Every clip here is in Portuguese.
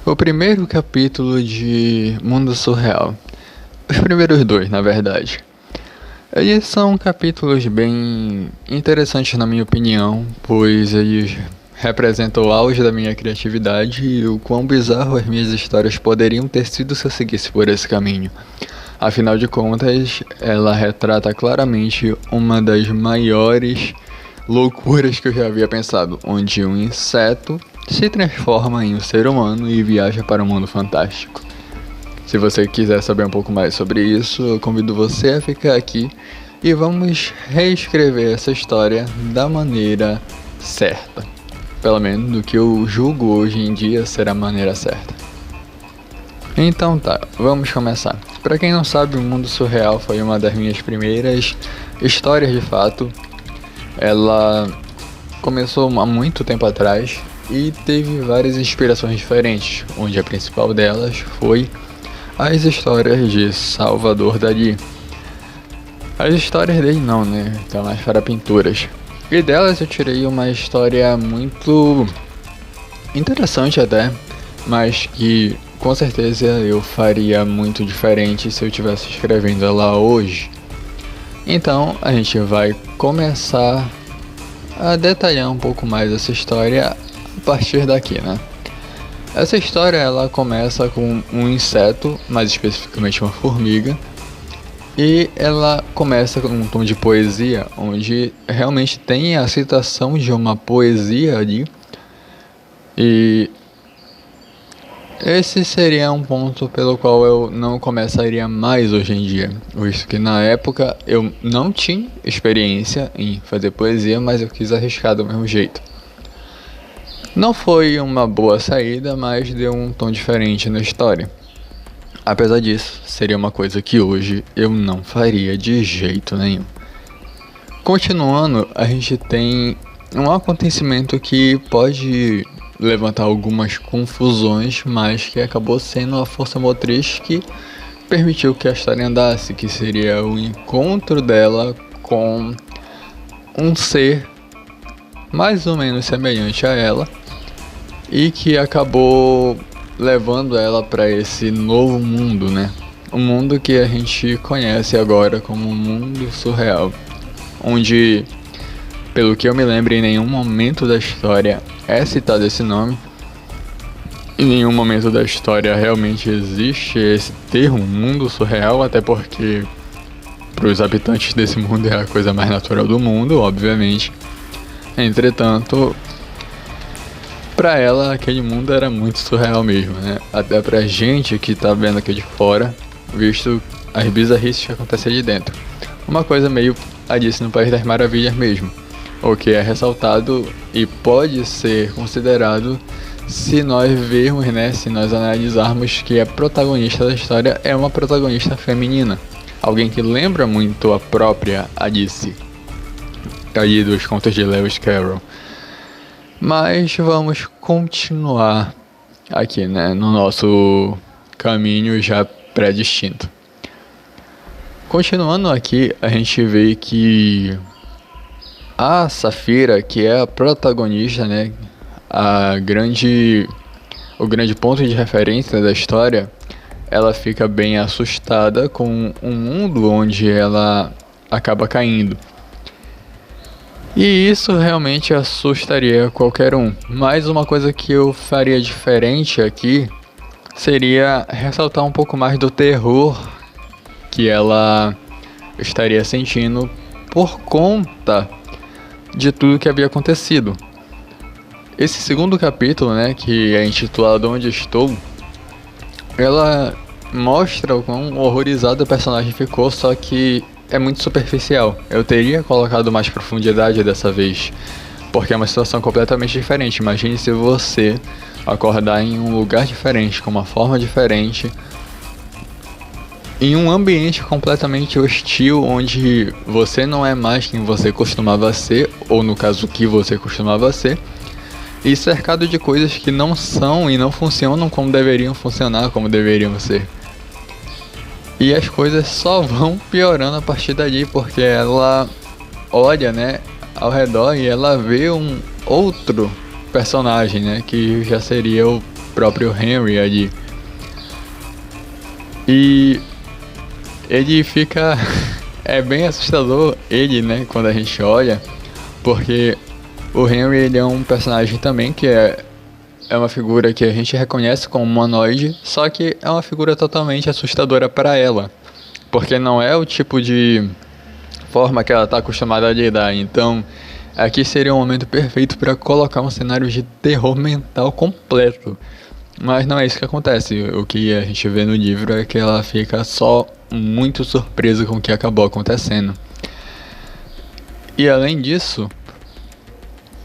O primeiro capítulo de Mundo Surreal. Os primeiros dois, na verdade. Eles são capítulos bem interessantes na minha opinião, pois eles representam o auge da minha criatividade e o quão bizarro as minhas histórias poderiam ter sido se eu seguisse por esse caminho. Afinal de contas, ela retrata claramente uma das maiores loucuras que eu já havia pensado, onde um inseto se transforma em um ser humano e viaja para um mundo fantástico. Se você quiser saber um pouco mais sobre isso, eu convido você a ficar aqui e vamos reescrever essa história da maneira certa. Pelo menos do que eu julgo hoje em dia ser a maneira certa. Então tá, vamos começar. Para quem não sabe, o Mundo Surreal foi uma das minhas primeiras histórias de fato. Ela começou há muito tempo atrás e teve várias inspirações diferentes, onde a principal delas foi as histórias de Salvador Dalí. As histórias dele não, né? Então mais para pinturas. E delas eu tirei uma história muito interessante até, mas que com certeza eu faria muito diferente se eu estivesse escrevendo ela hoje. Então a gente vai começar a detalhar um pouco mais essa história a partir daqui, né? Essa história ela começa com um inseto, mais especificamente uma formiga, e ela começa com um tom de poesia, onde realmente tem a citação de uma poesia ali, e esse seria um ponto pelo qual eu não começaria mais hoje em dia, visto que na época eu não tinha experiência em fazer poesia, mas eu quis arriscar do mesmo jeito. Não foi uma boa saída, mas deu um tom diferente na história. Apesar disso, seria uma coisa que hoje eu não faria de jeito nenhum. Continuando, a gente tem um acontecimento que pode levantar algumas confusões, mas que acabou sendo a força motriz que permitiu que a história andasse, que seria o encontro dela com um ser mais ou menos semelhante a ela e que acabou levando ela para esse novo mundo, né? Um mundo que a gente conhece agora como um mundo surreal, onde, pelo que eu me lembro, em nenhum momento da história é citado esse nome. Em nenhum momento da história realmente existe esse termo mundo surreal, até porque para os habitantes desse mundo é a coisa mais natural do mundo, obviamente. Entretanto, para ela aquele mundo era muito surreal mesmo, né? Até pra gente que tá vendo aqui de fora, visto as bizarrices que acontecem ali dentro. Uma coisa meio Alice no País das Maravilhas mesmo, o que é ressaltado e pode ser considerado se nós vermos, né, se nós analisarmos que a protagonista da história é uma protagonista feminina, alguém que lembra muito a própria Alice, ali dos contos de Lewis Carroll. Mas vamos continuar aqui, né, no nosso caminho já pré-distinto. Continuando aqui, a gente vê que a Safira, que é a protagonista, né, o grande ponto de referência da história, ela fica bem assustada com um mundo onde ela acaba caindo. E isso realmente assustaria qualquer um. Mas uma coisa que eu faria diferente aqui seria ressaltar um pouco mais do terror que ela estaria sentindo por conta de tudo que havia acontecido. Esse segundo capítulo, né, que é intitulado Onde Estou, ela mostra o quão horrorizado o personagem ficou, só que é muito superficial. Eu teria colocado mais profundidade dessa vez, porque é uma situação completamente diferente. Imagine se você acordar em um lugar diferente, com uma forma diferente, em um ambiente completamente hostil, onde você não é mais quem você costumava ser, ou no caso, o que você costumava ser, e cercado de coisas que não são e não funcionam como deveriam funcionar, como deveriam ser. E as coisas só vão piorando a partir dali, porque ela olha, né, ao redor e ela vê um outro personagem, né, que já seria o próprio Henry ali. E ele fica... é bem assustador ele, né, quando a gente olha, porque o Henry, ele é um personagem também que é uma figura que a gente reconhece como humanoide, só que é uma figura totalmente assustadora para ela, porque não é o tipo de forma que ela está acostumada a lidar. Então, aqui seria um momento perfeito para colocar um cenário de terror mental completo. Mas não é isso que acontece. O que a gente vê no livro é que ela fica só muito surpresa com o que acabou acontecendo. E além disso,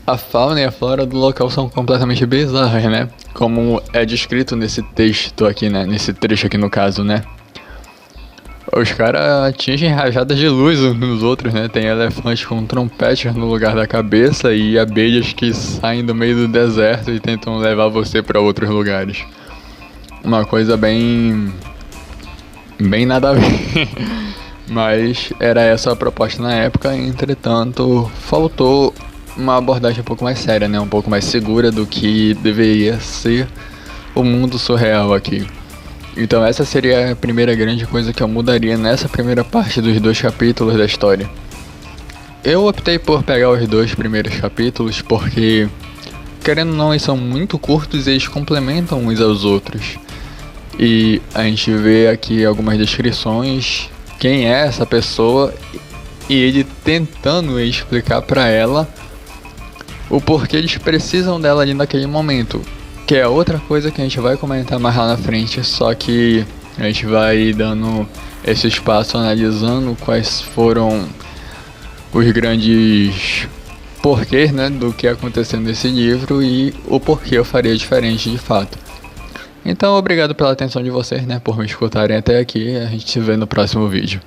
a fauna e a flora do local são completamente bizarras, né? Como é descrito nesse texto aqui, né? Nesse trecho aqui no caso, né? Os caras atingem rajadas de luz uns nos outros, né? Tem elefantes com trompetes no lugar da cabeça e abelhas que saem do meio do deserto e tentam levar você para outros lugares. Uma coisa bem nada a ver. Mas era essa a proposta na época, entretanto, faltou uma abordagem um pouco mais séria, né? Um pouco mais segura do que deveria ser o mundo surreal aqui. Então essa seria a primeira grande coisa que eu mudaria nessa primeira parte dos 2 capítulos da história. Eu optei por pegar os 2 primeiros capítulos porque, querendo ou não, eles são muito curtos e eles complementam uns aos outros. E a gente vê aqui algumas descrições, quem é essa pessoa, e ele tentando explicar pra ela o porquê eles precisam dela ali naquele momento. Que é outra coisa que a gente vai comentar mais lá na frente, só que a gente vai dando esse espaço analisando quais foram os grandes porquês, né, do que aconteceu nesse livro e o porquê eu faria diferente de fato. Então, obrigado pela atenção de vocês, né, por me escutarem até aqui. A gente se vê no próximo vídeo.